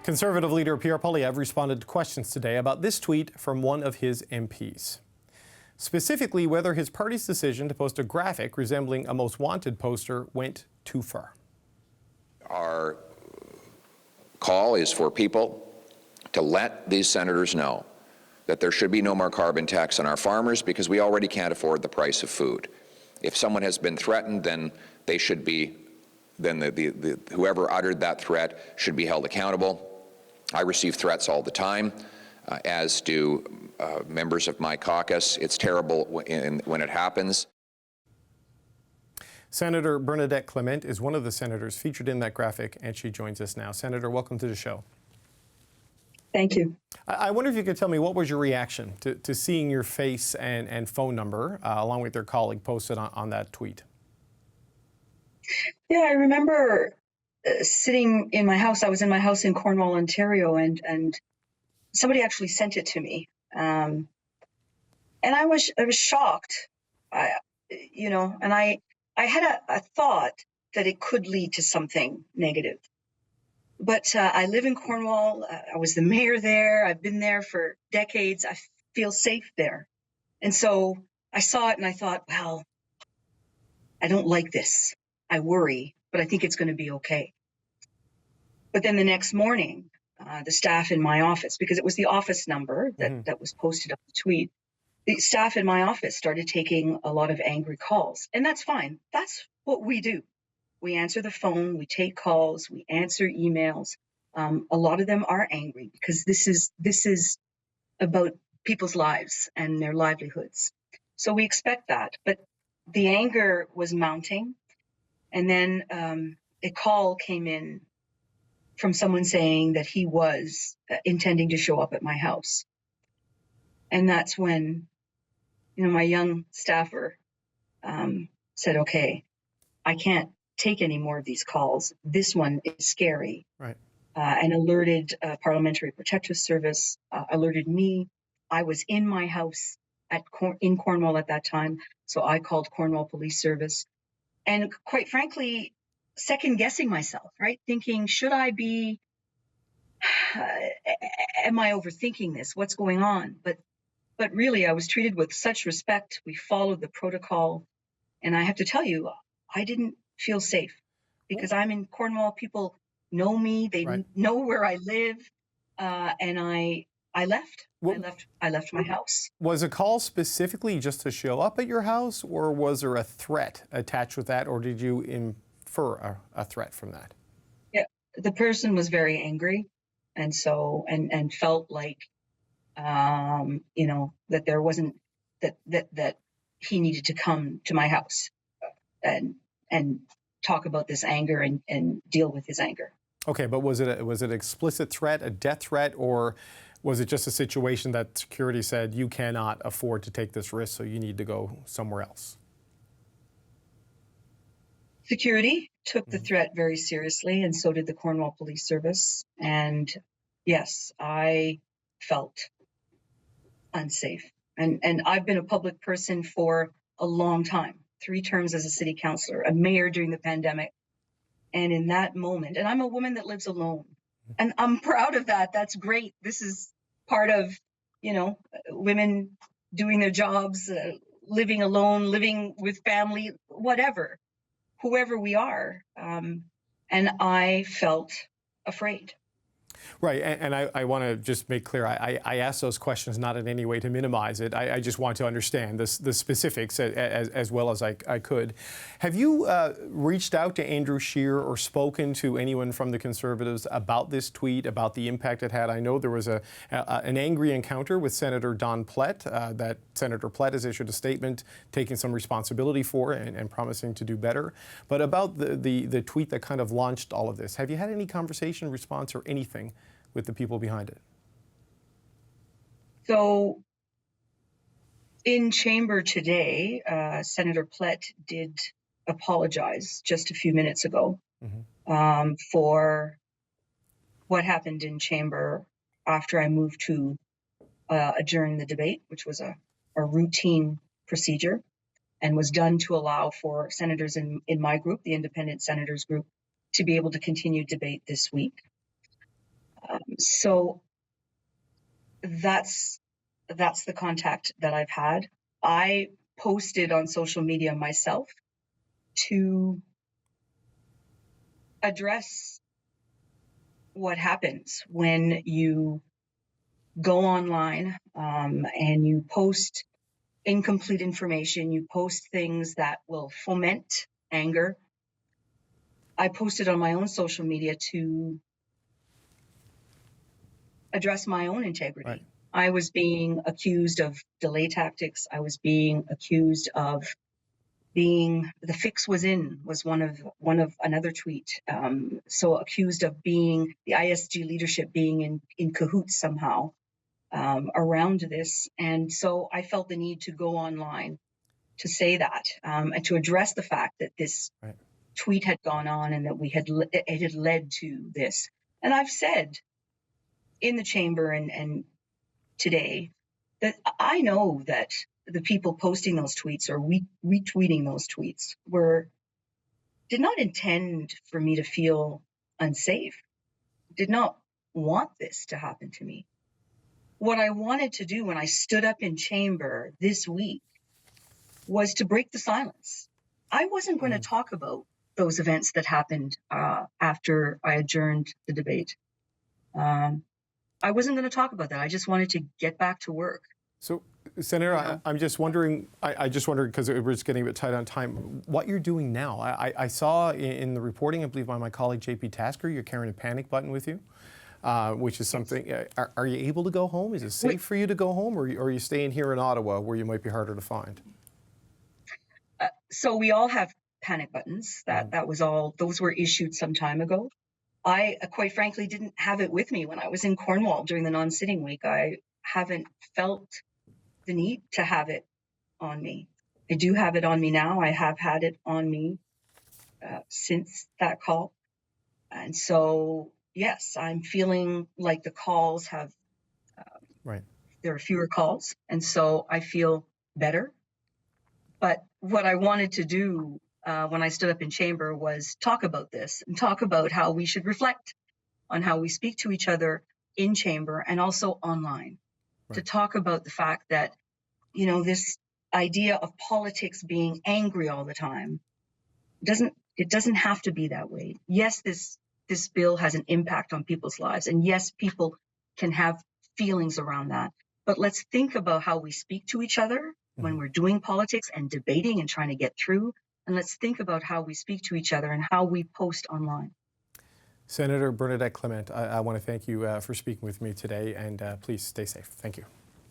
Conservative leader Pierre Poilievre responded to questions today about this tweet from one of his MPs. Specifically, whether his party's decision to post a graphic resembling a most wanted poster went too far. Our call is for people to let these senators know that there should be no more carbon tax on our farmers because we already can't afford the price of food. If someone has been threatened, then they should be, whoever uttered that threat should be held accountable. I receive threats all the time, as do members of my caucus. It's terrible when it happens. Senator Bernadette Clement is one of the senators featured in that graphic, and she joins us now. Senator, welcome to the show. Thank you. I wonder if you could tell me, what was your reaction to seeing your face and phone number, along with your colleague, posted on that tweet? Yeah, I remember sitting in my house. I was in my house in Cornwall, Ontario, and somebody actually sent it to me. And I was shocked, and I had a thought that it could lead to something negative. But I live in Cornwall. I was the mayor there. I've been there for decades. I feel safe there. And so I saw it and I thought, well, I don't like this. I worry, but I think it's going to be okay. But then the next morning, the staff in my office, because it was the office number that was posted on the tweet, the staff in my office started taking a lot of angry calls. And that's fine. That's what we do. We answer the phone, we take calls, we answer emails. A lot of them are angry because this is about people's lives and their livelihoods. So we expect that. But the anger was mounting. And then a call came in from someone saying that he was intending to show up at my house. And that's when, my young staffer said, okay, I can't take any more of these calls. This one is scary. Right. And alerted Parliamentary Protective Service, alerted me. I was in my house in Cornwall at that time, so I called Cornwall Police Service. And quite frankly, second guessing myself, right? Thinking, should I be, am I overthinking this? What's going on? But really, I was treated with such respect. We followed the protocol. And I have to tell you, I didn't feel safe because I'm in Cornwall. People know me. They know where I live. And I left. I left my house. Was a call specifically just to show up at your house, or was there a threat attached with that, or did you infer a threat from that? Yeah, the person was very angry, and so and felt like that there wasn't that he needed to come to my house and talk about this anger and deal with his anger. Okay, but was it an explicit threat, a death threat, or was it just a situation that security said you cannot afford to take this risk, so you need to go somewhere else? Security took the threat very seriously, and so did the Cornwall Police Service. And yes, I felt unsafe. And I've been a public person for a long time, 3 terms as a city councillor, a mayor during the pandemic. And in that moment, and I'm a woman that lives alone, and I'm proud of that. That's great. This is part of, women doing their jobs, living alone, living with family, whatever, whoever we are. And I felt afraid. Right, and I want to just make clear, I asked those questions not in any way to minimize it. I just want to understand the specifics as well as I could. Have you reached out to Andrew Scheer or spoken to anyone from the Conservatives about this tweet, about the impact it had? I know there was an angry encounter with Senator Don Plett, that Senator Plett has issued a statement taking some responsibility for and promising to do better. But about the tweet that kind of launched all of this, have you had any conversation, response, or anything with the people behind it? So in chamber today, Senator Plett did apologize just a few minutes ago for what happened in chamber after I moved to adjourn the debate, which was a routine procedure and was done to allow for senators in my group, the Independent Senators Group, to be able to continue debate this week. So that's the contact that I've had. I posted on social media myself to address what happens when you go online and you post incomplete information, you post things that will foment anger. I posted on my own social media to address my own integrity. Right. I was being accused of delay tactics. I was being accused of being, the fix was one of another tweet. So accused of being the ISG leadership being in cahoots somehow around this. And so I felt the need to go online to say that and to address the fact that this Right. tweet had gone on and that it had led to this. And I've said in the chamber and today that I know that the people posting those tweets or retweeting those tweets did not intend for me to feel unsafe, did not want this to happen to me. What I wanted to do when I stood up in chamber this week was to break the silence. I wasn't going to talk about those events that happened after I adjourned the debate. I wasn't going to talk about that. I just wanted to get back to work. So, Senator, I'm just wondering, I just wondered, because we're just getting a bit tight on time, what you're doing now. I saw in the reporting, I believe by my colleague JP Tasker, you're carrying a panic button with you, which is something, are you able to go home? Is it safe for you to go home, or are you staying here in Ottawa where you might be harder to find? So we all have panic buttons. That was all, those were issued some time ago. I, quite frankly, didn't have it with me when I was in Cornwall during the non-sitting week. I haven't felt the need to have it on me. I do have it on me now. I have had it on me since that call. And so, yes, I'm feeling like the calls have, Right. there are fewer calls. And so I feel better. But what I wanted to do when I stood up in chamber was talk about this and talk about how we should reflect on how we speak to each other in chamber and also online. Right. To talk about the fact that, you know, this idea of politics being angry all the time it doesn't have to be that way. Yes, this bill has an impact on people's lives, and yes, people can have feelings around that. But let's think about how we speak to each other when we're doing politics and debating and trying to get through. And let's think about how we speak to each other and how we post online. Senator Bernadette Clement, I want to thank you for speaking with me today, and please stay safe. Thank you.